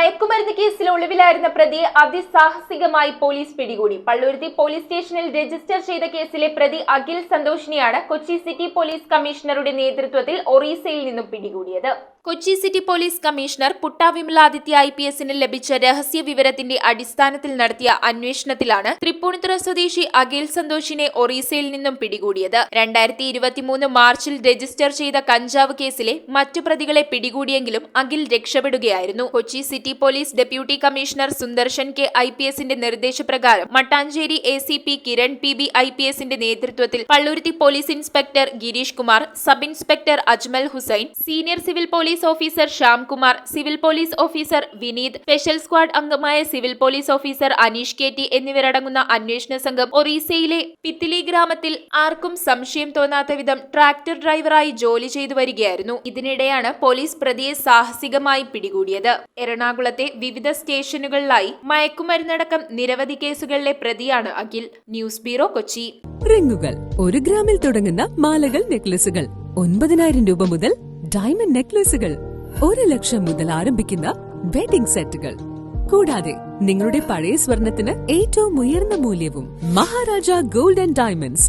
മയക്കുമരുന്ന് കേസിൽ ഒളിവിലായിരുന്ന പ്രതിയെ അതിസാഹസികമായി പോലീസ് പിടികൂടി. പള്ളുരുത്തി പോലീസ് സ്റ്റേഷനിൽ രജിസ്റ്റർ ചെയ്ത കേസിലെ പ്രതി അഖിൽ സന്തോഷിനെയാണ് കൊച്ചി സിറ്റി പോലീസ് കമ്മീഷണറുടെ നേതൃത്വത്തിൽ ഒറീസയിൽ നിന്നും പിടികൂടിയത്. Kochi city police commissioner Putta Vimaladitya IPSന് ലഭിച്ച രഹസ്യ വിവരത്തിന്റെ അടിസ്ഥാനത്തിൽ നടത്തിയ അന്വേഷണത്തിലാണ് തൃപ്പൂണിത്തുറ സ്വദേശി അഖിൽ സന്തോഷിനെ ഒറീസയിൽ നിന്നും പിടികൂടിയത്. 2023 മാർച്ചിൽ രജിസ്റ്റർ ചെയ്ത കഞ്ചാവ് കേസിലെ മറ്റു പ്രതികളെ പിടികൂടിയെങ്കിലും അഖിൽ രക്ഷപ്പെടുകയായിരുന്നു. Kochi city police deputy commissioner Sundarshan K IPSന്റെ നിർദ്ദേശപ്രകാരം മട്ടാഞ്ചേരി ACP കിരൺ PB IPSന്റെ നേതൃത്വത്തിൽ Palluruthy police inspector Girish Kumar, sub inspector Ajmal Hussain, senior civil police officer Shyamkumar, civil police officer Vineeth, special squad അംഗമായ civil police officer Aneesh KT എന്നിവരടങ്ങുന്ന അന്വേഷണ സംഘം ഒറീസയിലെ പിത്തിലി ഗ്രാമത്തിൽ ആർക്കും സംശയം തോന്നാത്ത വിധം ട്രാക്ടർ ഡ്രൈവറായി ജോലി ചെയ്തു വരികയായിരുന്നു. ഇതിനിടെയാണ് പോലീസ് പ്രതിയെ സാഹസികമായി പിടികൂടിയത്. എറണാകുളത്തെ വിവിധ സ്റ്റേഷനുകളിലായി മയക്കുമരുന്നടക്കം നിരവധി കേസുകളിലെ പ്രതിയാണ് അഖിൽ. News bureau, Kochi. റിങ്ങുകൾ 1 ഗ്രാമിൽ തുടങ്ങുന്ന മാലകൾ, നെക്ലസുകൾ 9,000 രൂപ മുതൽ ഡയമണ്ട് നെക്ലസുകൾ 1 ലക്ഷം മുതൽ ആരംഭിക്കുന്ന വെഡിംഗ് സെറ്റുകൾ. കൂടാതെ നിങ്ങളുടെ പഴയ സ്വർണത്തിന് ഏറ്റവും ഉയർന്ന മൂല്യവും. Maharaja gold and diamonds,